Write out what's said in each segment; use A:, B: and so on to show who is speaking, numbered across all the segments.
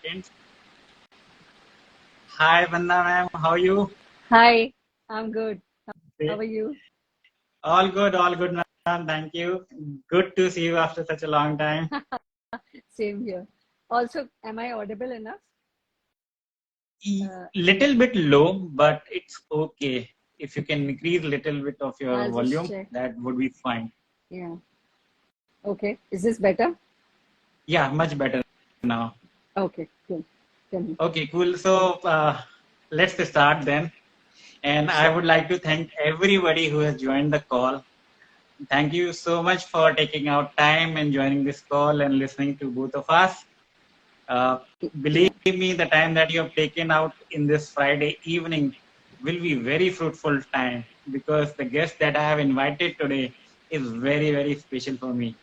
A: Seconds. Hi, Bandana Ma'am. How are you?
B: Hi, I'm good. How are you?
A: All good, ma'am. Thank you. Good to see you after such a long time.
B: Same here. Also, am I audible enough? Uh,
A: Little bit low, but it's okay. If you can increase little bit of your
B: I'll just
A: volume,
B: check.
A: that would be fine.
B: Yeah. Okay. Is this better?
A: Yeah, much better now.
B: Okay, cool. Tell me.
A: Okay, cool. So let's start then. And I
B: Sure.
A: would like to thank everybody who has joined the call. Thank you so much for taking out time and joining this call and listening to both of us. Uh, Believe
B: Yeah.
A: me, the time that you have taken out in this Friday evening will be very fruitful time because the guest that I have invited today is very, very special for me.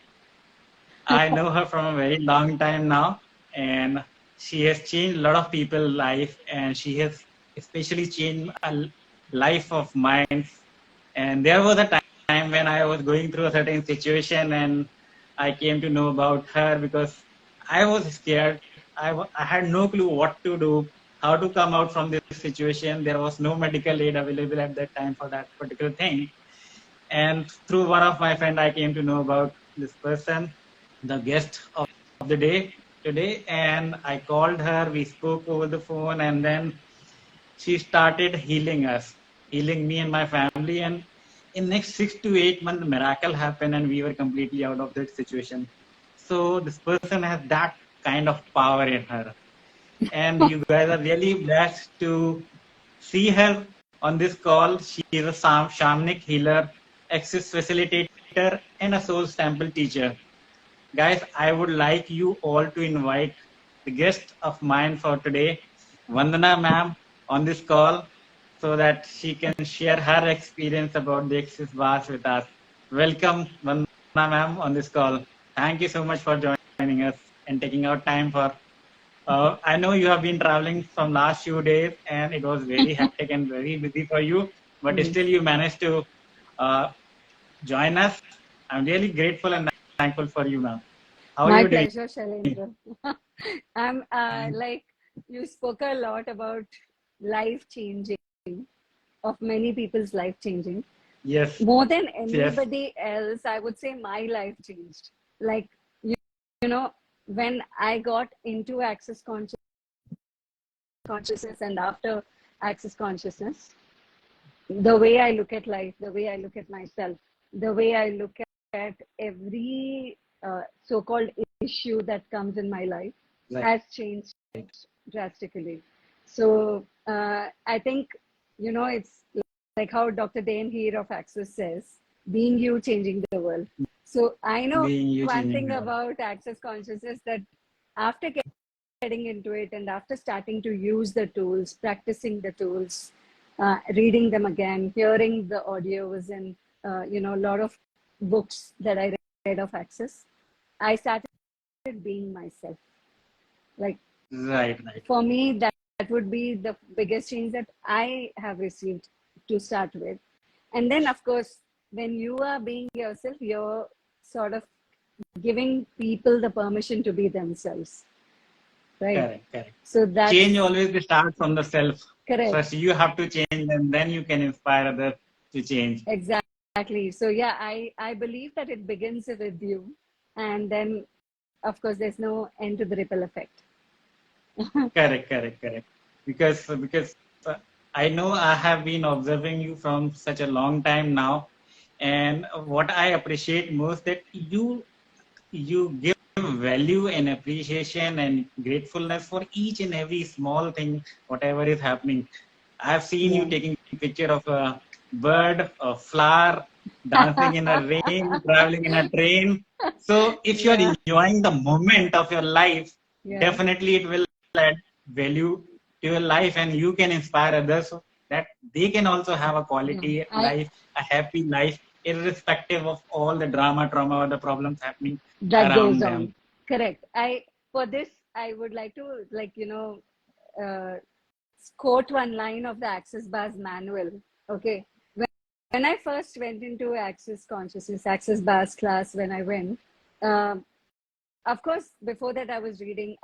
A: I know her from a very long time now, and she has changed a lot of people's life, and she has especially changed a life of mine. And there was a time when I was going through a certain situation, and I came to know about her because I was scared. I had no clue what to do, how to come out from this situation. There was no medical aid available at that time for that particular thing. And through one of my friend, I came to know about this person, the guest of the day today. And I called her, we spoke over the phone, and then she started healing us, healing me and my family. And in next 6 to 8 months, the miracle happened, and we were completely out of that situation. So this person has that kind of power in her, and you guys are really blessed to see her on this call. She is a shamanic healer, access facilitator, and a soul sample teacher. Guys, I would like you all to invite the guest of mine for today, Vandana Ma'am, on this call so that she can share her experience about the Access bars with us. Welcome, Vandana Ma'am, on this call. Thank you so much for joining us and taking out time for. I know you have been traveling from last few days and it was very hectic and very busy for you, but
B: Yes.
A: still you managed to uh, join us. I'm really grateful and thankful for you, ma'am. How are
B: My
A: you doing?
B: pleasure, Shailendra. I'm like you spoke a lot about life changing, of many people's life changing.
A: Yes,
B: More than
A: yes,
B: anybody else, I would say my life changed. Like you, you know, when I got into access consciousness and after access consciousness, the way I look at life, the way I look at myself, the way I look at every so-called issue that comes in my life
A: right.
B: has changed drastically. So I think, it's like how Dr. Dane here of Access says, being you, changing the world. So I know
A: Being you
B: one
A: changing
B: thing
A: the world.
B: about Access Consciousness, that after getting into it and after starting to use the tools, practicing the tools, reading them again, hearing the audios and a lot of books that I read of Access, I started being myself. Like
A: Right, right.
B: for me, that would be the biggest change that I have received to start with. And then, of course, when you are being yourself, you're sort of giving people the permission to be themselves, right?
A: Correct, correct.
B: So
A: Change
B: that's
A: always starts from the self.
B: correct.
A: First, you have to change, and then you can inspire others to change.
B: Exactly. So yeah, I believe that it begins with you, and then of course there's no end to the ripple effect.
A: Correct, correct, correct. Because I know I have been observing you from such a long time now, and what I appreciate most that you give value and appreciation and gratefulness for each and every small thing, whatever is happening. I've seen you
B: Yeah.
A: taking a picture of a bird, a flower, dancing in a rain, traveling in a train. So if you're
B: Yeah.
A: enjoying the moment of your life,
B: Yeah.
A: definitely it will add value to your life and you can inspire others so that they can also have a
B: Yeah.
A: quality
B: I
A: life, a happy life, irrespective of all the drama, trauma, or the problems happening
B: That goes
A: around them.
B: on. Correct. I For this I would like to uh, quote one line of the Access Bars manual. Okay. When I first went into Access Consciousness, Access Bars class, when I went, um, of course, before that, I was doing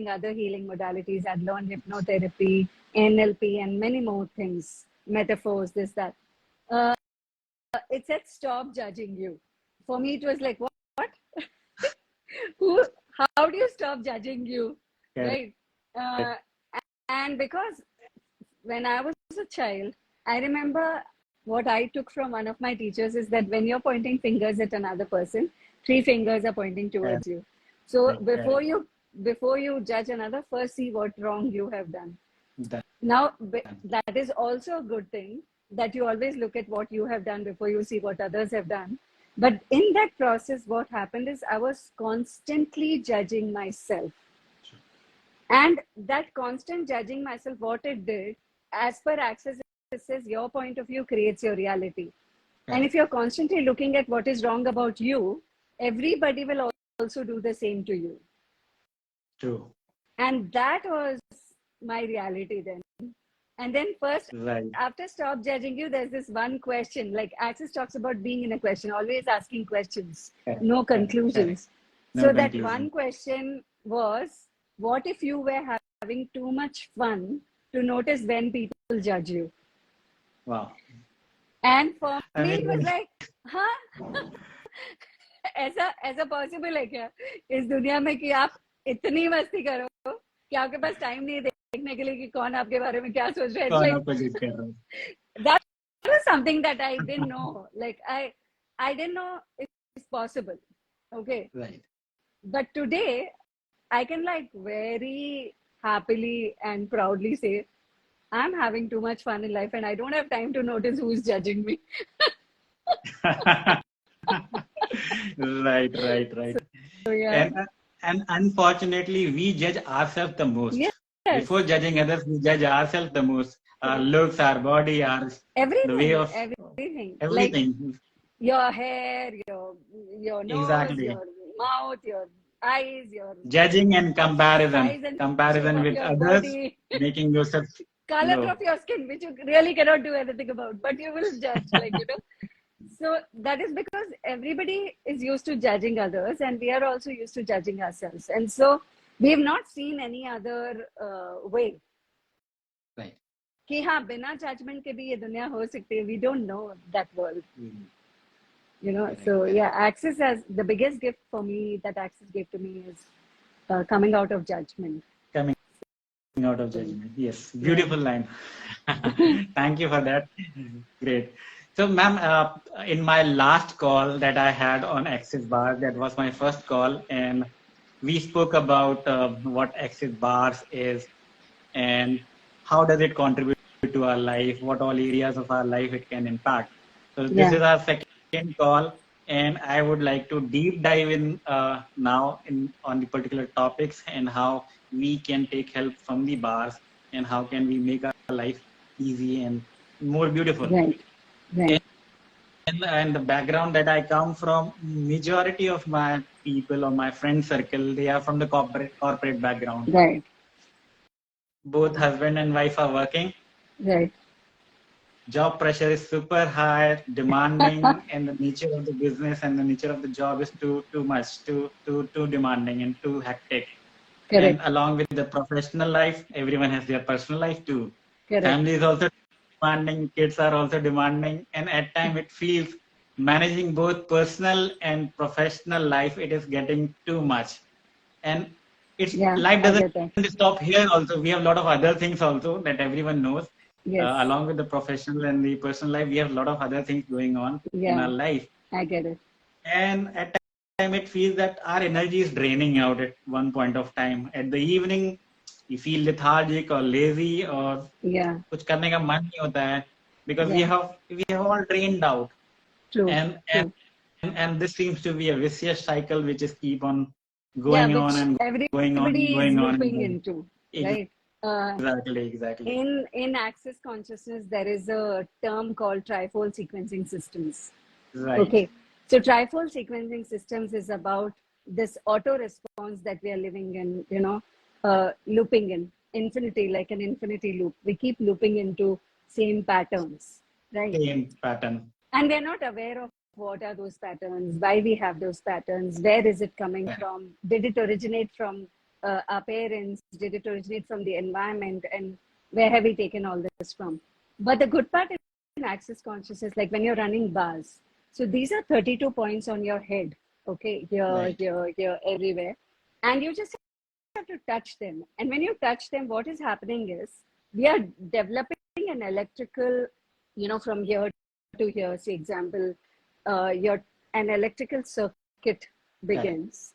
B: other healing modalities. I'd learned hypnotherapy, NLP, and many more things, metaphors, this, that. Uh, it said, stop judging you. For me, it was like, what? Who? How do you stop judging you?
A: Correct.
B: Right? Uh, and because when I was a child, I remember what I took from one of my teachers is that when you're pointing fingers at another person, three fingers are pointing towards you. So before you judge another, first see what wrong you have done. Now that is also a good thing, that you always look at what you have done before you see what others have done. But in that process, what happened is I was constantly judging myself. And that constant judging myself, what it did, as per Access, it says your point of view creates your reality. And if you're constantly looking at what is wrong about you, everybody will also do the same to you.
A: True.
B: And that was my reality then. And then first, after stop judging you, there's this one question. Like Access talks about being in a question, always asking questions, no conclusions. So that one question was, what if you were having too much fun to notice when people judge you?
A: Wow.
B: And for me, it was like, ऐसा possible है क्या इस दुनिया में कि आप इतनी मस्ती करो कि आपके पास टाइम नहीं देखने के लिए कि कौन आपके बारे में क्या सोच रहा है. That was something that I didn't know. Like I didn't know it's possible. Okay.
A: Right.
B: But today, I can like very happily and proudly say, I'm having too much fun in life and I don't have time to notice who's judging me.
A: Right.
B: So, yeah.
A: And unfortunately, we judge ourselves the most.
B: Yes.
A: Before judging others, we judge ourselves the most. Our looks, our body,
B: everything,
A: the way of
B: everything.
A: Like
B: your hair, your nose, your mouth, your eyes, your
A: judging and comparison with others, body. Making yourself
B: color of your skin, which you really cannot do anything about, but you will judge, So that is because everybody is used to judging others, and we are also used to judging ourselves, and so we have not seen any other way.
A: Right.
B: कि हाँ बिना judgment के भी ये दुनिया हो सकती है. We don't know that world. So yeah, Access has the biggest gift for me that Access gave to me is coming out of judgment.
A: Coming out of judgment. Yes, beautiful line. Thank you for that. Great. So, ma'am, in my last call that I had on Access Bar, that was my first call, and we spoke about what Access Bars is and how does it contribute to our life, what all areas of our life it can impact. So this is our second call, and I would like to deep dive in now on the particular topics and how we can take help from the bars and how can we make our life easy and more beautiful.
B: Right.
A: And the background that I come from, majority of my people or my friend circle, they are from the corporate background.
B: Right.
A: Both husband and wife are working.
B: Right.
A: Job pressure is super high, demanding, and the nature of the business and the nature of the job is too much, too demanding and too hectic.
B: Correct.
A: And along with the professional life, everyone has their personal life too.
B: Correct.
A: Family is also demanding, kids are also demanding, and at times it feels managing both personal and professional life, it is getting too much. And life doesn't stop here also. We have a lot of other things also that everyone knows.
B: Yes.
A: Along with the professional and the personal life, we have a lot of other things going on in our life.
B: I get it.
A: And at time it feels that our energy is draining out at one point of time. At the evening, you feel lethargic or lazy or कुछ करने का मन नहीं होता है because we have all drained out.
B: True.
A: And this seems to be a vicious cycle which is keep on going on and going on and going on.
B: Looping into, right?
A: Exactly.
B: In Access Consciousness, there is a term called trifold sequencing systems.
A: Right.
B: Okay. So trifold sequencing systems is about this auto response that we are living in, looping in infinity, like an infinity loop. We keep looping into same patterns, right?
A: Same pattern.
B: And we're not aware of what are those patterns, why we have those patterns, where is it coming
A: Correct.
B: from, did it originate from our parents, did it originate from the environment, and where have we taken all this from. But the good part in access consciousness, like when you're running bars, so these are 32 points on your head, okay, here,
A: Right.
B: here, here, everywhere, and you just have to touch them. And when you touch them, what is happening is we are developing an electrical, from here to here. Say, example, your an electrical circuit
A: Correct.
B: begins,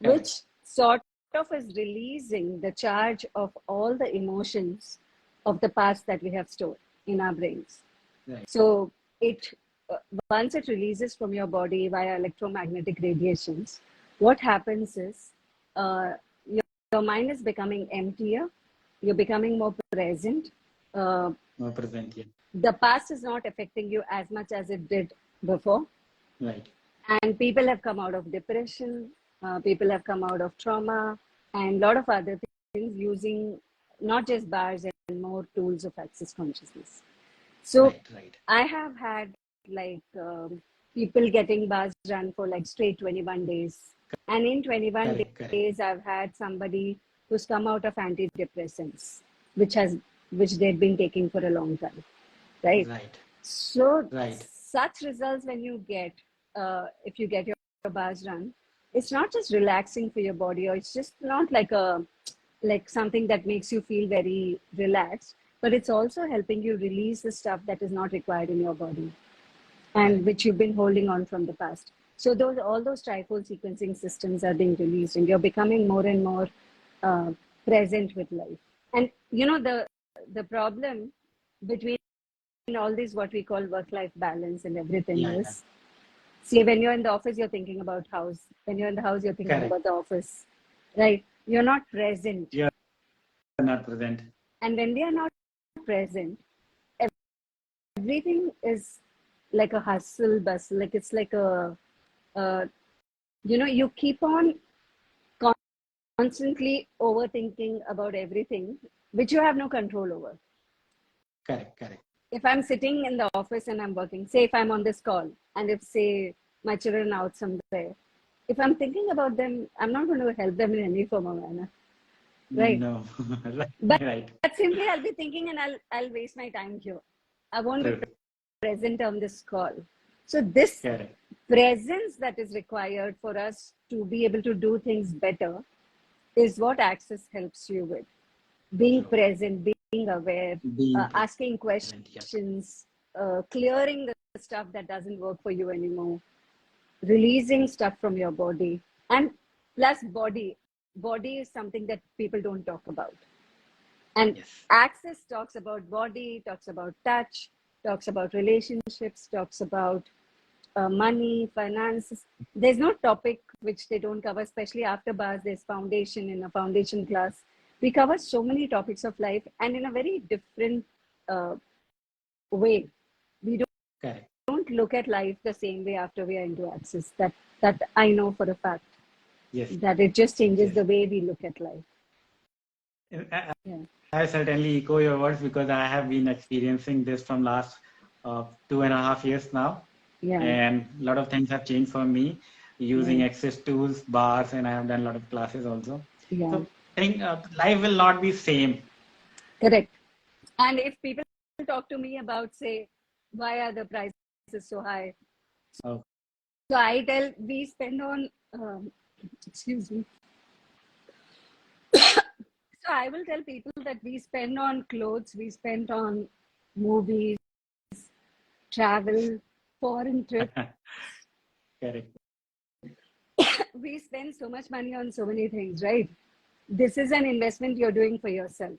A: Correct.
B: which sort of is releasing the charge of all the emotions of the past that we have stored in our brains.
A: Right.
B: So it uh, once it releases from your body via electromagnetic radiations, what happens is uh, your mind is becoming emptier, you're becoming more present. Uh,
A: More present. Yeah.
B: the past is not affecting you as much as it did before.
A: Right.
B: And people have come out of depression, people have come out of trauma, and a lot of other things using not just bars and more tools of access consciousness. So
A: Right. Right.
B: I have had like people getting bars run for like straight 21 days. And in 21
A: Correct. Correct.
B: days, I've had somebody who's come out of antidepressants, which has which they've been taking for a long time, right?
A: Right.
B: So
A: Right.
B: such results when you get, if you get your bars run, it's not just relaxing for your body, or it's just not like something that makes you feel very relaxed, but it's also helping you release the stuff that is not required in your body and
A: Correct.
B: which you've been holding on from the past. So those all those trifold sequencing systems are being released, and you're becoming more and more uh, present with life. And the problem between all this what we call work-life balance and everything
A: Yeah. Yeah.
B: is, see, when you're in the office, you're thinking about house. When you're in the house, you're thinking
A: Correct.
B: about the office, right? You're not present.
A: You're not present.
B: And when we are not present, everything is like a hustle bustle. Like it's like uh, you keep on constantly overthinking about everything, which you have no control over.
A: Correct. Correct.
B: If I'm sitting in the office and I'm working, say if I'm on this call, and if say my children are out somewhere, if I'm thinking about them, I'm not going to help them in any form or manner, right?
A: No. Right.
B: But
A: Right.
B: simply I'll be thinking and I'll waste my time here. I won't be
A: True.
B: present on this call. So this
A: Correct.
B: presence that is required for us to be able to do things better is what access helps you with. Being
A: True.
B: present, being aware,
A: Being
B: asking
A: present. Yeah.
B: questions, clearing the stuff that doesn't work for you anymore, releasing stuff from your body, and plus body is something that people don't talk about. And
A: Yes.
B: access talks about body, talks about touch, talks about relationships, talks about money, finances. There's no topic which they don't cover, especially after bars. There's foundation in a foundation class. We cover so many topics of life, and in a very different uh, way. We
A: Correct.
B: don't look at life the same way after we are into access. That I know for a fact,
A: Yes.
B: that it just changes
A: Yes.
B: the way we look at life.
A: I,
B: Yeah.
A: I certainly echo your words because I have been experiencing this from last 2.5 years now,
B: Yeah.
A: and a lot of things have changed for me using
B: Yeah.
A: access tools, bars, and I have done a lot of classes also.
B: Yeah.
A: So, think life will not be same.
B: Correct. And if people talk to me about, say, why are the prices so high?
A: Oh,
B: So I tell we spend on, excuse me. So I will tell people that we spend on clothes, we spend on movies, travel, foreign trips.
A: correct.
B: We spend so much money on so many things, right? This is an investment you're doing for yourself.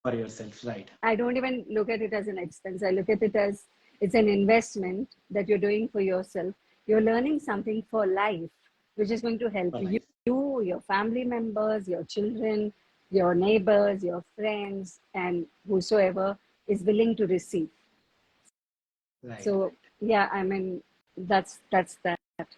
A: For yourself, right?
B: I don't even look at it as an expense. I look at it as it's an investment that you're doing for yourself. You're learning something for life, which is going to help
A: For
B: you,
A: life,
B: your family members, your children, your neighbors, your friends, and whosoever is willing to receive.
A: right?
B: So
A: Right.
B: yeah, I mean that's that.
A: Correct.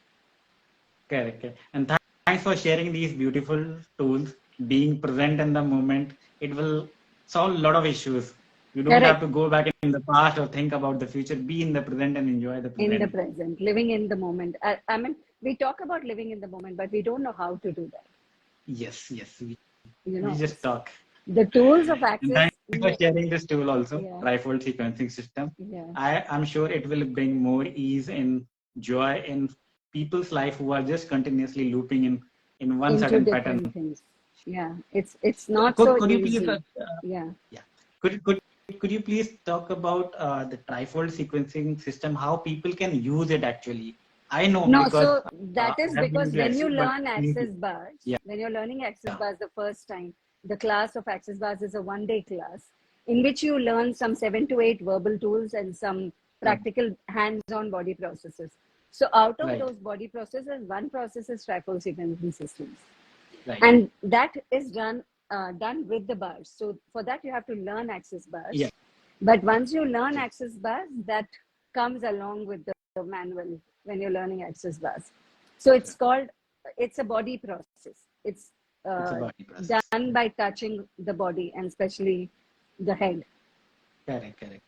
A: Correct. And thanks for sharing these beautiful tools. Being present in the moment, it will solve a lot of issues. You don't have
B: Correct.
A: to go back in the past or think about the future. Be in the present and enjoy the
B: In the
A: present.
B: present, living in the moment. I mean, we talk about living in the moment, but we don't know how to do that.
A: Yes, yes.
B: You
A: We
B: know,
A: just talk.
B: the tools of
A: And
B: access.
A: thank you for sharing this tool also,
B: Yeah,
A: trifold sequencing system.
B: yeah.
A: I'm sure it will bring more ease and joy in people's life who are just continuously looping in one
B: Into
A: certain pattern.
B: different things. Yeah, it's not so
A: Could you please,
B: easy. Yeah.
A: yeah, could you please talk about the trifold sequencing system? How people can use it actually? I know
B: No,
A: because
B: so that
A: I
B: is
A: have been
B: because
A: into
B: when you
A: Access, but
B: learn access bars,
A: yeah,
B: when you're learning access bars the first time, the class of access bars is a 1 day class in which you learn some 7 to 8 verbal tools and some
A: right,
B: practical hands-on body processes. So out of
A: right,
B: those body processes, one process is trifold sequencing systems,
A: right,
B: and that is done with the bars. So for that you have to learn access
A: yeah,
B: bars, but once you learn access bars, that comes along with the manual when you're learning access bars. So it's called, it's a body process. It's
A: it's a
B: uh,
A: body process.
B: done by touching the body and especially the head.
A: Correct, correct.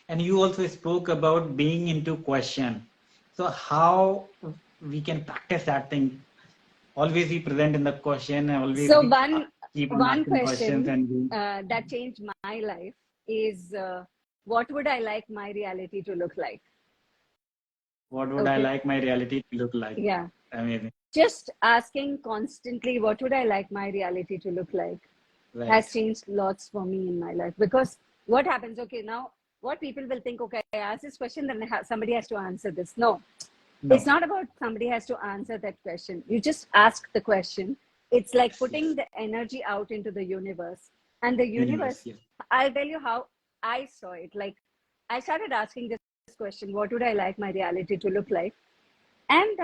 A: And you also spoke about being into question. So how we can practice that thing? Always be present in the question, and always
B: So
A: be keep on
B: one
A: asking questions
B: question
A: and
B: that changed my life is, what would I like my reality to look like?
A: what would I
B: Okay,
A: like my reality to look like?
B: yeah.
A: Amazing.
B: Just asking constantly, what would I like my reality to look like,
A: Right.
B: has changed lots for me in my life. Because what happens, okay, now what people will think, okay, I ask this question, then somebody has to answer this. No, it's
A: No.
B: not about somebody has to answer that question. You just ask the question. It's like
A: Yes,
B: putting
A: yes.
B: the energy out into the universe. And the
A: Universe,
B: universe,
A: yes.
B: I'll tell you how I saw it. Like, I started asking this question, what would I like my reality to look like? And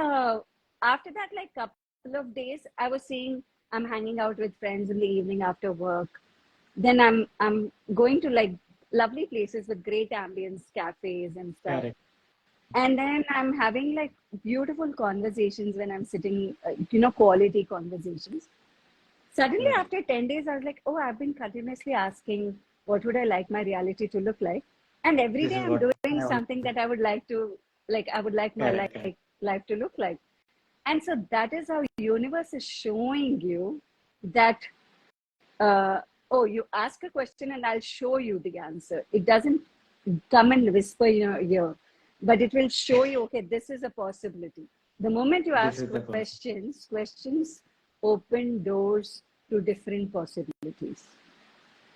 B: after that, like couple of days, I was seeing I'm hanging out with friends in the evening after work. Then I'm going to like lovely places with great ambience, cafes and stuff.
A: Correct.
B: And then I'm having like beautiful conversations when I'm sitting, quality conversations. Suddenly,
A: Right.
B: after 10 days, I was like, oh, I've been continuously asking, what would I like my reality to look like? And every
A: This
B: day
A: is
B: I'm
A: what
B: doing
A: I want.
B: something that I would like to, like, I would like my
A: Correct, correct.
B: life to look like. And so that is how universe is showing you that, uh, oh, you ask a question and I'll show you the answer. It doesn't come and whisper in your ear, but it will show you, okay, this is a possibility. The moment you
A: This
B: ask
A: is the person.
B: questions open doors to different possibilities.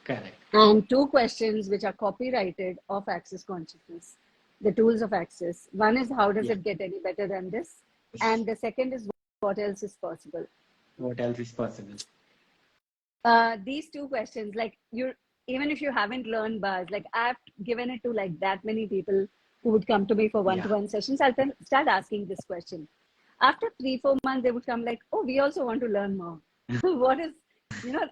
A: Correct.
B: And two questions which are copyrighted of Access Consciousness, the tools of Access. One is, how does
A: Yeah.
B: it get any better than this? And the second is, what else is possible?
A: What else is possible?
B: These two questions, like, you, even if you haven't learned bars, like I've given it to like that many people who would come to me for
A: Yeah.
B: one-to-one sessions, I'll then start asking this question. After 3 4 months, they would come like, oh, we also want to learn more. What is,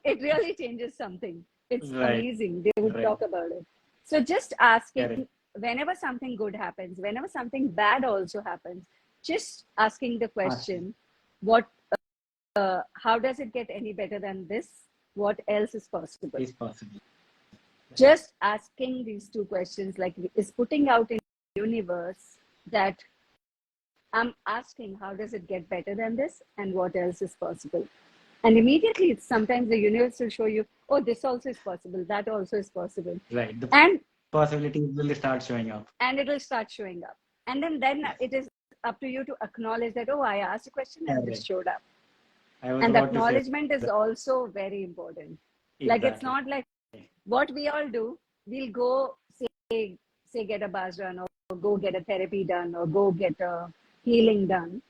B: it really changes something. It's
A: Right.
B: amazing. They would
A: Right.
B: talk about it. So just asking,
A: Correct.
B: whenever something good happens, whenever something bad also happens, just asking the
A: Asking.
B: question, what how does it get any better than this? What else is possible?
A: Is possible. Right.
B: Just asking these two questions, like, is putting out in the universe that I'm asking, how does it get better than this? And what else is possible? And immediately, it's sometimes the universe will show you, oh, this also is possible, that also is possible.
A: Right. The
B: And
A: possibilities will start showing up.
B: it'll start showing up. And then
A: Yes.
B: it is up to you to acknowledge that, oh, I asked a question and this
A: Correct.
B: showed up.
A: I was
B: And the
A: about to say
B: acknowledgement is
A: that.
B: also very important. Like, it's
A: Exactly.
B: not like what we all do. We'll go say get a bars done, or go get a therapy done, or go get a healing done,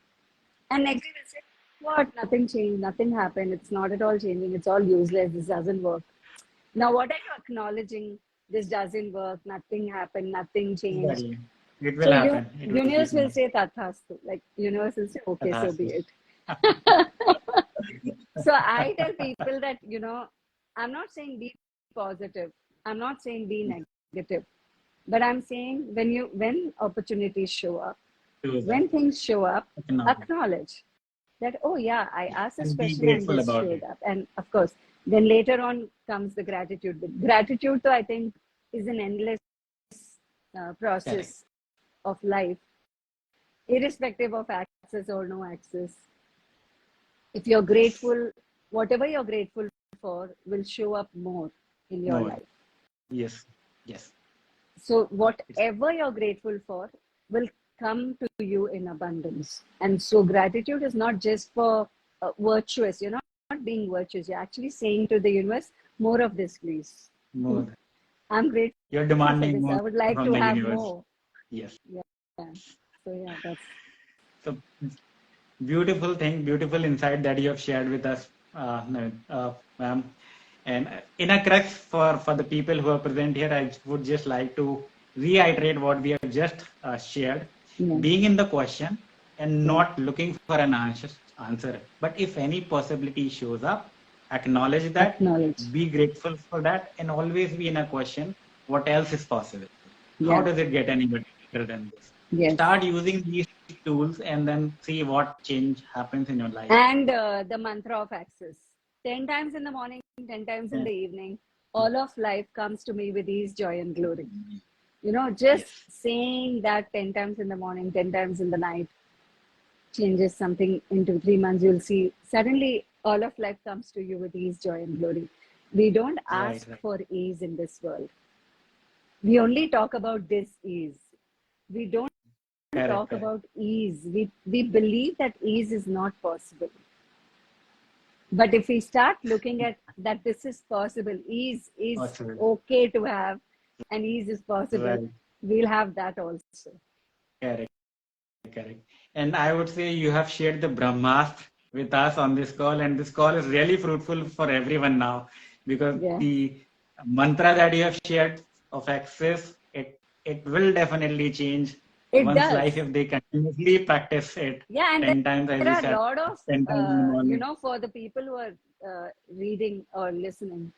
B: and next day we'll say, what, nothing changed, nothing happened, it's not at all changing, it's all useless, this doesn't work. Now what are you acknowledging? This doesn't work, nothing happened, nothing changed.
A: Exactly. It
B: So
A: will happen. It will keep
B: universe will
A: on.
B: say tathastu, like universe will say, okay, so be
A: Fantastic.
B: it. So I tell people that, I'm not saying be positive, I'm not saying be negative, but I'm saying when opportunities show up,
A: Do that.
B: when things show up,
A: Acknowledge.
B: acknowledge that, oh yeah, I
A: Yeah.
B: asked this
A: And be
B: question and
A: grateful
B: this
A: about
B: showed
A: it.
B: up. And of course, then later on comes the gratitude. Gratitude, though, I think is an endless
A: Correct.
B: process of life, irrespective of access or no access. If you're
A: Yes.
B: grateful, whatever you're grateful for will show up more in your
A: More.
B: life.
A: Yes. Yes.
B: So,
A: It's
B: whatever you're grateful for will come to you in abundance. And so, gratitude is not just for virtuous, you're not being virtuous, you're actually saying to the universe, more of this, please.
A: more.
B: I'm grateful
A: You're
B: for
A: demanding
B: this. I
A: more
B: would like
A: from
B: to
A: the
B: have
A: universe.
B: more.
A: Yes.
B: Yeah. So, yeah, that's.
A: So beautiful thing, beautiful insight that you have shared with us, no, ma'am. And in a crux for the people who are present here, I would just like to reiterate what we have just shared.
B: Yeah.
A: Being in the question and
B: Yeah.
A: not looking for an answer. But if any possibility shows up, acknowledge that,
B: Acknowledge.
A: be grateful for that, and always be in a question, what else is possible? How
B: Yeah.
A: does it get any better than this?
B: Yes.
A: Start using these tools and then see what change happens in your life.
B: And the mantra of access 10 times in the morning, 10 times in
A: Yeah.
B: the evening, all of life comes to me with ease, joy, and glory. Just
A: Yes.
B: saying that 10 times in the morning, 10 times in the night changes something in 2, 3 months. You'll see suddenly all of life comes to you with ease, joy, and glory. We don't
A: Right,
B: ask
A: right.
B: for ease in this world. We only talk about dis-ease. We don't
A: Correct,
B: talk
A: correct.
B: about ease. We believe that ease is not possible. But if we start looking at that this is possible, ease is
A: Possible.
B: okay to have, and ease is possible,
A: Right.
B: we'll have that also.
A: Correct, correct. And I would say you have shared the Brahmastra with us on this call, and this call is really fruitful for everyone now because
B: Yeah,
A: the mantra that you have shared of access, it will definitely change
B: it
A: one's
B: does.
A: life if they continuously practice it
B: Yeah, and
A: 10 times, as
B: there
A: you
B: are a
A: said,
B: lot of,
A: 10 times in the morning.
B: for the people who are reading or listening,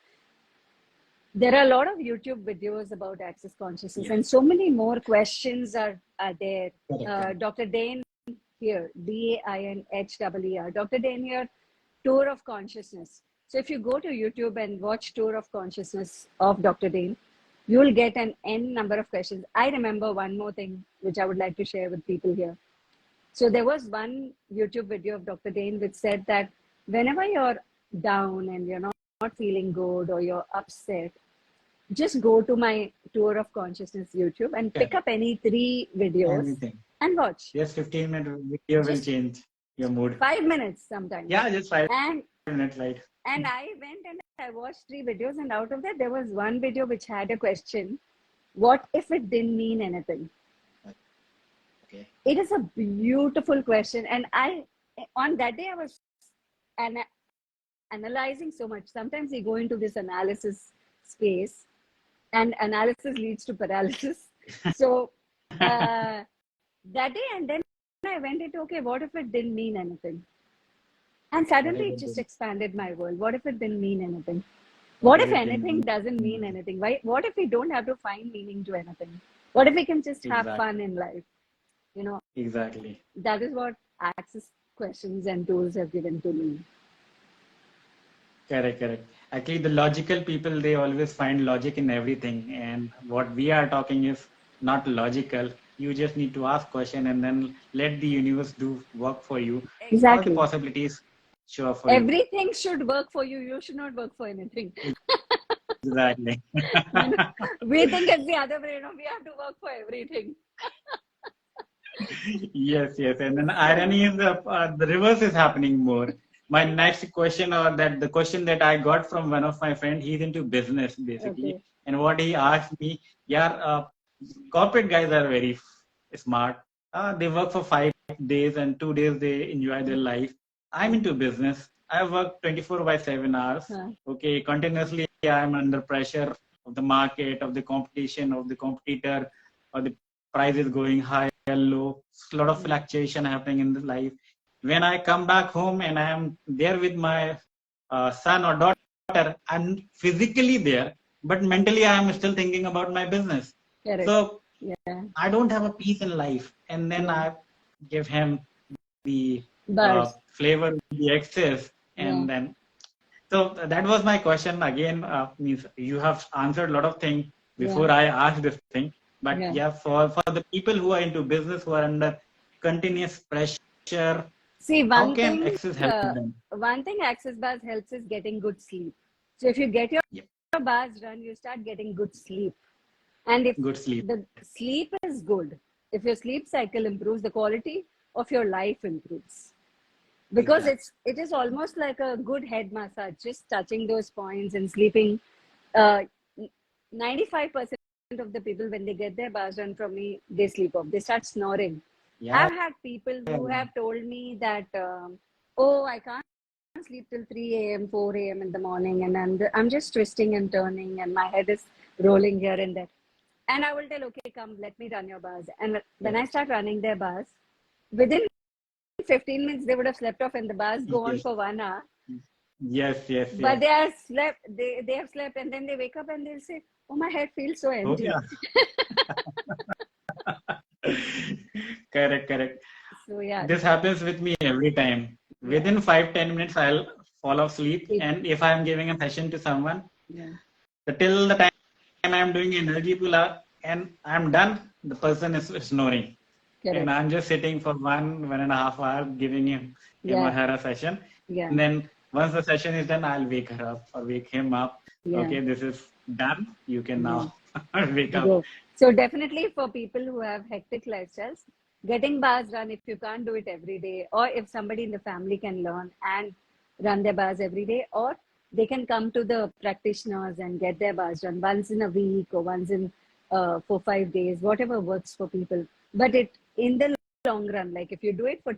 B: there are a lot of YouTube videos about access consciousness, and
A: Yes.
B: so many more questions are there.
A: Correct, correct.
B: Dr. Dane here, DAINHER, Dr. Dane here, Tour of Consciousness. So if you go to YouTube and watch Tour of Consciousness of Dr. Dane, you will get an N number of questions. I remember one more thing which I would like to share with people here. So there was one YouTube video of Dr. Dane which said that whenever you're down and you're not feeling good or you're upset, just go to my Tour of Consciousness YouTube and pick
A: Correct.
B: up any 3 videos
A: Anything.
B: and watch.
A: Just 15-minute video will
B: Just
A: change your mood.
B: 5 minutes sometimes.
A: Yeah, just five
B: And
A: minutes, right?
B: I went and I watched 3 videos, and out of that there was one video which had a question: what if it didn't mean anything?
A: Okay.
B: It is a beautiful question, and on that day I was analyzing so much. Sometimes we go into this analysis space, and analysis leads to paralysis. So that day, and then I went into, okay, what if it didn't mean anything? And
A: What
B: suddenly
A: if
B: it
A: it
B: just
A: didn't?
B: expanded my world. What if it didn't mean anything?
A: What
B: What
A: if
B: if
A: it didn't
B: anything
A: mean
B: doesn't mean
A: anything?
B: anything? What if we don't have to find meaning to anything? What if we can just have fun
A: Exactly.
B: in life?
A: Exactly.
B: That is what access questions and tools have given to me.
A: Correct, correct. Actually, the logical people, they always find logic in everything. And what we are talking is not logical. You just need to ask question and then let the universe do work for you. All the
B: Exactly.
A: possibilities show up for you.
B: Everything should work for you. You should not work for anything.
A: Exactly.
B: you know, we think it's the other way. We have to work for everything.
A: Yes, yes. And then
B: So,
A: irony is the reverse is happening more. My next question, or that the question that I got from one of my friend, he's into business basically.
B: okay.
A: And what he asked me, yeah, corporate guys are very smart. They work for 5 days and 2 days they enjoy their life. I'm into business. I work 24 by 7 hours.
B: Huh.
A: Okay, continuously I'm under pressure of the market, of the competition, of the competitor, or the price is going high or low. A lot of fluctuation happening in the life. When I come back home and I am there with my son or daughter, I'm physically there, but mentally I am still thinking about my business.
B: Correct.
A: So
B: Yeah.
A: I don't have a peace in life. And then
B: Yeah.
A: I give him the
B: Bars.
A: flavor, the excess,
B: Yeah.
A: and then so that was my question again. Means you have answered a lot of things. before I ask this thing. But
B: Yeah.
A: yeah, for the people who are into business, who are under continuous pressure,
B: See,
A: how can access help them?
B: one thing Access Bars helps is getting good sleep. So if you get your
A: Yeah,
B: bars run, you start getting good sleep. And if
A: good sleep.
B: the sleep is good, if your sleep cycle improves, the quality of your life improves. Because
A: Exactly.
B: it is almost like a good head massage, just touching those points and sleeping. Uh, 95% of the people, when they get their bars done from me, they sleep off. They start snoring.
A: Yeah.
B: I've had people who have told me that, oh, I can't sleep till 3 a.m., 4 a.m. in the morning, and I'm just twisting and turning, and my head is rolling here and there. And I will tell, okay, come, let me run your bars. And when I
A: Correct.
B: start running their bars, within 15 minutes, they would have slept off, and the bars go on
A: Yes.
B: for 1 hour.
A: Yes. Yes.
B: But
A: Yes.
B: they have slept, and then they wake up and they'll say, oh, my head feels so
A: Oh
B: empty.
A: yeah. Correct. Correct.
B: So, yeah,
A: This happens with me every time.
B: yeah,
A: Within 5-10 minutes, I'll fall asleep.
B: sleep.
A: And if I'm giving a session to someone,
B: Yeah,
A: till the time I'm doing energy pull up and I'm done, the person is snoring. And
B: correct.
A: I'm just sitting for 1.5 hours giving him or
B: Yeah,
A: her a session.
B: yeah,
A: And then once the session is done, I'll wake her up or wake him up.
B: yeah,
A: Okay, this is done. You can
B: yeah.
A: now wake up.
B: Go. So definitely for people who have hectic lifestyles, getting bars run if you can't do it every day, or if somebody in the family can learn and run their bars every day, or they can come to the practitioners and get their bars done once in a week or once in 4 5 days, whatever works for people. But it in the long run, like if you do it for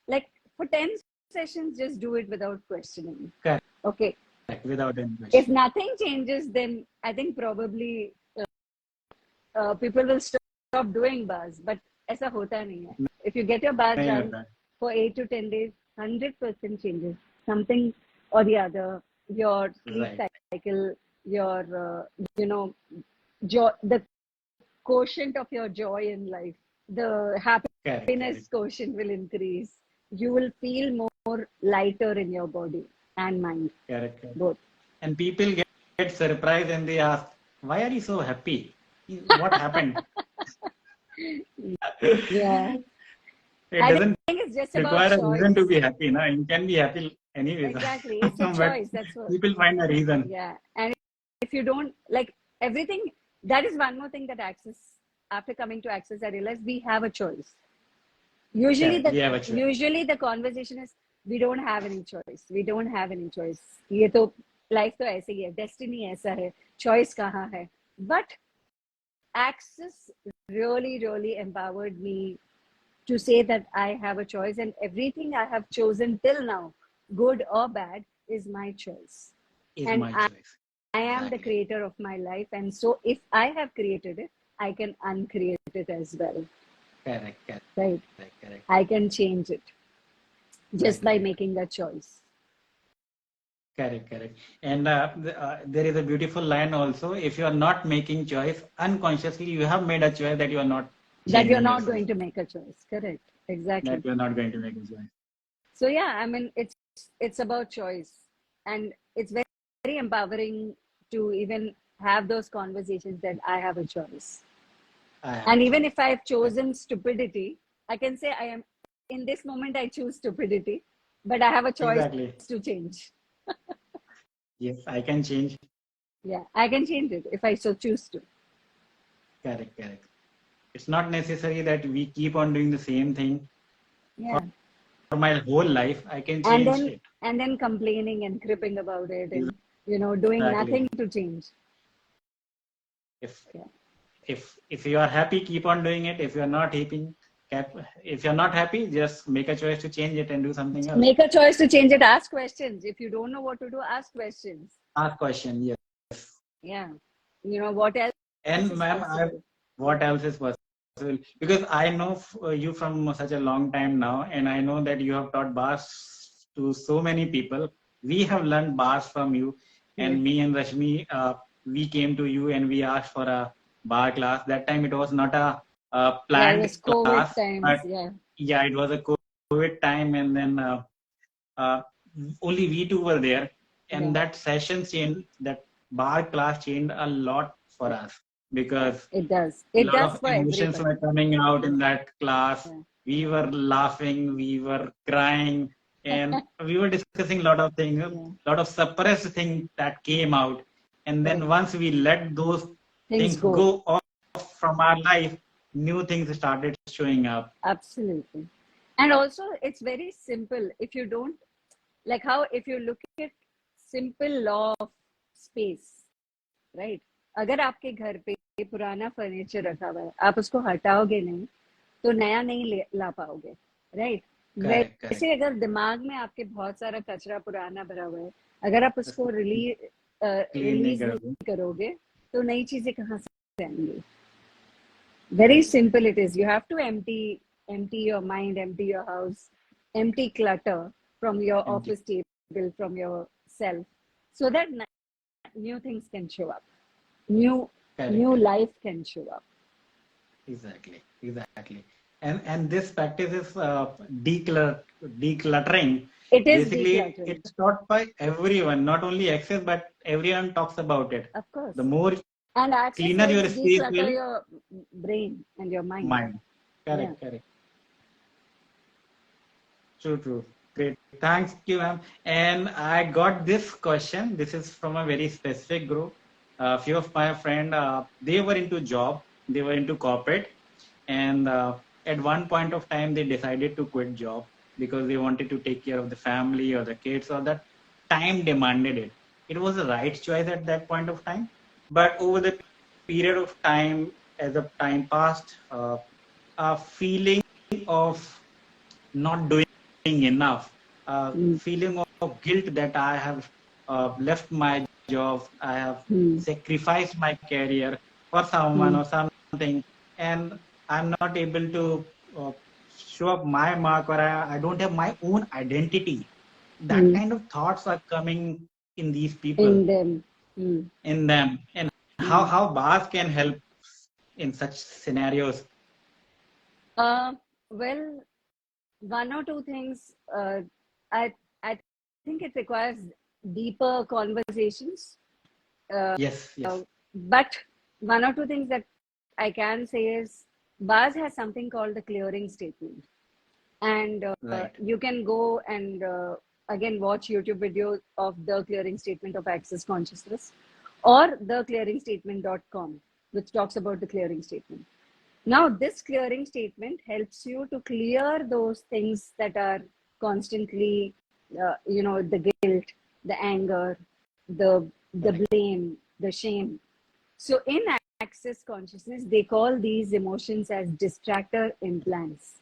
B: like for 10 sessions, just do it without questioning.
A: Correct.
B: Okay.
A: Without any
B: If
A: question.
B: nothing changes, then I think probably people will stop doing bars. But ऐसा होता नहीं है. If you get your bars
A: नहीं
B: done
A: होता है.
B: for 8 to 10 days, 100% changes something or the other. Your sleep
A: Right.
B: cycle, your you know, joy, the quotient of your joy in life, the
A: Correct.
B: happiness
A: Correct.
B: quotient will increase. You will feel more lighter in your body and mind,
A: Correct. Correct.
B: both.
A: And people get surprised and they ask, "Why are you so happy? What happened?"
B: Yeah.
A: It
B: I
A: doesn't
B: think it's just about
A: require a reason to
B: choice.
A: be happy. No, you can be happy anyways.
B: Exactly. It's a
A: But
B: choice. That's what.
A: people find a reason.
B: Yeah. And if you don't like everything, that is one more thing that Access, after coming to Access, I realized we have a choice. Usually
A: Correct.
B: the
A: We have a choice.
B: usually the conversation is we don't have any choice. We don't have any choice. ये तो life तो ऐसे ही है. Destiny ऐसा है. Choice कहाँ है? But Access really empowered me to say that I have a choice, and everything I have chosen till now, good or bad, is my choice.
A: Is
B: And
A: my choice.
B: I am the
A: Exactly.
B: creator of my life. And so if I have created it, I can uncreate it as well.
A: Correct. Correct.
B: Right?
A: Correct. Correct.
B: I can change it just
A: Right.
B: by
A: Right.
B: making a choice.
A: Correct. Correct. And there is a beautiful line also. If you are not making choice unconsciously, you have made a choice that you are not
B: That you're
A: changing
B: not
A: yourself.
B: going to make a choice. Correct.
A: That
B: Exactly.
A: you are not going to make a choice.
B: So yeah, I mean it's about choice. And it's very empowering to even have those conversations that I have a choice.
A: I have a
B: And even
A: choice.
B: if I've
A: Correct.
B: chosen stupidity, I can say I am in this moment I choose stupidity, but I have a choice
A: Exactly.
B: to change.
A: Yes, I can change.
B: Yeah, I can change it if I so choose to.
A: Correct. Correct. It's not necessary that we keep on doing the same thing
B: Yeah.
A: for my whole life. I can
B: And
A: change
B: then
A: it.
B: complaining and cripping about it and doing
A: Exactly.
B: nothing to change.
A: If
B: Yeah.
A: if you are happy, keep on doing it. If you are not happy, if you're not happy, just make a choice to change it and do something else.
B: Make a choice to change it. Ask questions. If you don't know what to do, ask questions.
A: Ask question. Yes.
B: Yeah. What else
A: And
B: is
A: ma'am,
B: possible?
A: what else is possible? Because I know you from such a long time now, and I know that you have taught bars to so many people. We have learned bars from you,
B: Yeah.
A: and me and Rashmi, we came to you and we asked for a bar class. That time it was not a
B: Yeah, it
A: planned
B: was COVID
A: class,
B: times.
A: but
B: Yeah.
A: yeah, it was a COVID time, and then uh, only we two were there, and
B: Yeah.
A: that session changed. That bar class changed a lot for us. because
B: It does.
A: a
B: It
A: lot
B: does
A: of
B: for
A: emotions were
B: everybody.
A: coming out in that class.
B: Yeah.
A: We were laughing, we were crying, and we were discussing a lot of things, a
B: Yeah.
A: lot of suppressed things that came out. And then
B: Correct.
A: once we let those
B: Things
A: things
B: go.
A: go off from our life, new things started showing up.
B: Absolutely. And also, it's very simple. If you don't, like how, if you look at simple law of space, right? अगर आपके घर पे पुराना furniture रखा हुआ है, आप उसको हटाओगे नहीं, तो नया नहीं ला पाओगे, राइट?
A: Correct, correct.
B: वैसे अगर दिमाग में आपके बहुत सारा कचरा पुराना भरा हुआ है, अगर आप उसको
A: क्लीन नहीं
B: रिलीज
A: करोगे.
B: नहीं करोगे, तो नई चीजें कहाँ से आएंगी? Very simple it is. You have to empty your mind, empty your house, empty clutter from your
A: Empty.
B: office table, from yourself, so that new things can show up. New
A: Correct,
B: new
A: correct.
B: life can show up.
A: Exactly, exactly. And this practice is decluttering.
B: It is
A: Basically,
B: decluttering,
A: it's taught by everyone, not only access, but everyone talks about it.
B: of course.
A: The more
B: And access
A: cleaner
B: helps
A: your space
B: declutter
A: will,
B: your brain and your mind.
A: mind.
B: Yeah.
A: Correct, correct. True, true. Great. Thanks you, ma'am. And I got this question. This is from a very specific group. A few of my friend, they were into job, they were into corporate, and at one point of time they decided to quit job because they wanted to take care of the family or the kids, or that time demanded it. It was the right choice at that point of time, but over the period of time, as the time passed, a feeling of not doing enough,
B: Mm.
A: feeling of guilt that I have left my job, I have
B: Mm.
A: sacrificed my career for someone
B: Mm.
A: or something, and I'm not able to show up my mark, or I don't have my own identity. That
B: Mm.
A: kind of thoughts are coming in these people,
B: In them. Mm.
A: in them, and
B: Mm.
A: how bars can help in such scenarios.
B: Uh, well, one or two things. I I think it requires deeper conversations.
A: Yes, yes,
B: But one or two things that I can say is Baz has something called the clearing statement, and
A: right.
B: you can go and again watch YouTube videos of the clearing statement of access consciousness, or theclearingstatement.com, which talks about the clearing statement. Now, this clearing statement helps you to clear those things that are constantly, the guilt, the anger, the
A: Correct.
B: blame, the shame. So, in access consciousness, they call these emotions as distractor implants.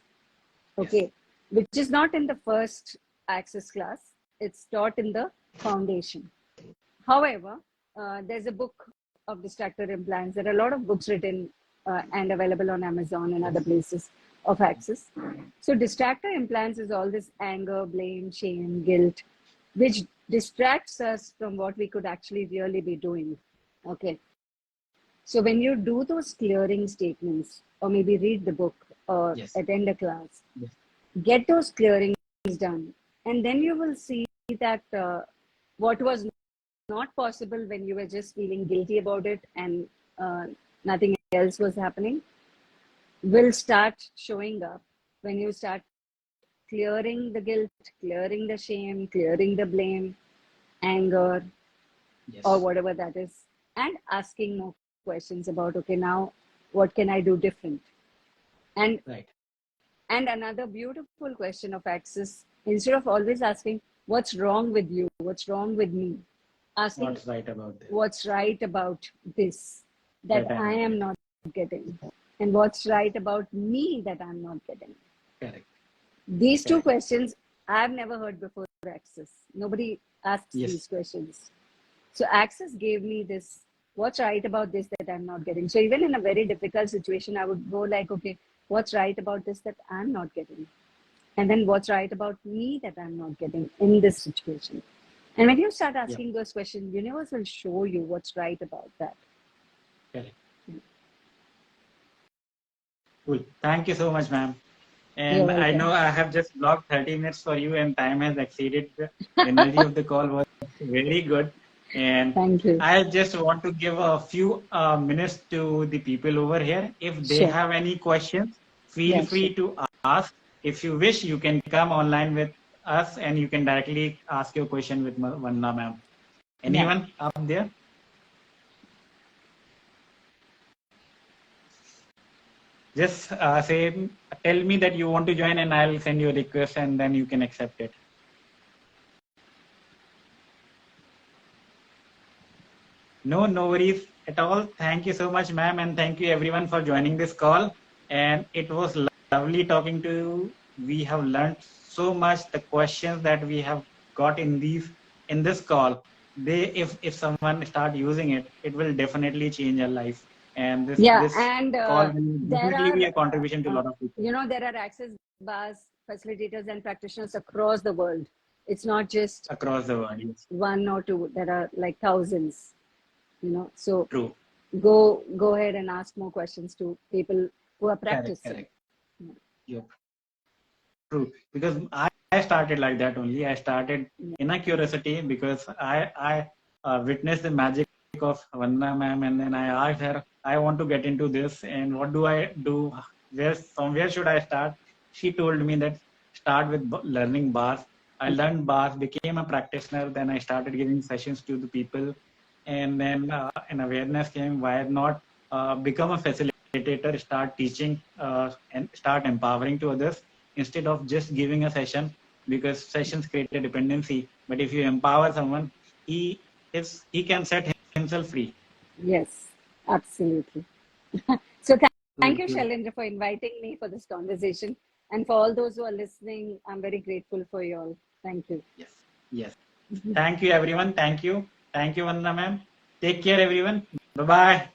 A: Yes.
B: Okay, which is not in the first access class. It's taught in the foundation. However, there's a book of distractor implants. There are a lot of books written and available on Amazon and other places of access. So, distractor implants is all this anger, blame, shame, guilt, which distracts us from what we could actually really be doing. Okay. So, when you do those clearing statements, or maybe read the book or
A: Yes.
B: attend a class,
A: Yes.
B: get those clearings done, and then you will see that what was not possible when you were just feeling guilty about it and nothing else was happening will start showing up when you start clearing the guilt, clearing the shame, clearing the blame, anger, or
A: Yes.
B: whatever that is, and asking more questions about, okay, now what can I do different? And
A: Right.
B: and another beautiful question of access, instead of always asking what's wrong with you, what's wrong with me, asking
A: What's right about this?
B: what's right about this that
A: That I'm
B: I
A: not
B: am
A: getting.
B: not getting, and what's right about me that I'm not getting.
A: Correct.
B: These two
A: Correct.
B: questions I've never heard before access. Nobody asks
A: Yes.
B: these questions. So access gave me this, what's right about this that I'm not getting. So even in a very difficult situation, I would go like, okay, what's right about this that I'm not getting? And then what's right about me that I'm not getting in this situation? And when you start
A: Yeah.
B: asking those questions, universe will show you what's right about that.
A: Correct. Cool. Thank you so much, ma'am.
B: You're
A: And I know
B: welcome.
A: I have just blocked 30 minutes for you, and time has exceeded. The energy of the call was very good. And
B: Thank you.
A: I just want to give a few minutes to the people over here. If they
B: Sure.
A: have any questions, feel
B: Yeah,
A: free
B: sure.
A: to ask. If you wish, you can come online with us and you can directly ask your question with Vandana ma'am.
B: Yeah.
A: Anyone up there? Just say, tell me that you want to join, and I'll send you a request, and then you can accept it. No, no worries at all. Thank you so much, ma'am, and thank you everyone for joining this call. And it was lovely talking to you. We have learned so much. The questions that we have got in this call, if someone start using it, it will definitely change your life. And
B: Yeah,
A: this
B: and
A: call will
B: there
A: definitely
B: are,
A: be a contribution to a lot of people
B: there are access bars, facilitators, and practitioners across the world. It's not just
A: across the world. Yes,
B: one or two. There are like thousands. So
A: true.
B: go ahead and ask more questions to people who are
A: Correct,
B: practicing.
A: correct. Yep. True, because I started like that only. I started in a curiosity because I witnessed the magic of Vandana ma'am, and then I asked her, I want to get into this, and what do I do? Where should I start? She told me that start with learning bars. I learned bars, became a practitioner. Then I started giving sessions to the people, and then an awareness came. Why not become a facilitator? Start teaching and start empowering to others instead of just giving a session, because sessions create a dependency. But if you empower someone, he can set himself free.
B: Yes, absolutely. So thank
A: True,
B: you,
A: true.
B: Shailendra, for inviting me for this conversation. And for all those who are listening, I'm very grateful for you all. Thank you.
A: Yes, yes. Thank you, everyone. Thank you, Vandana ma'am. Take care, everyone. Bye bye.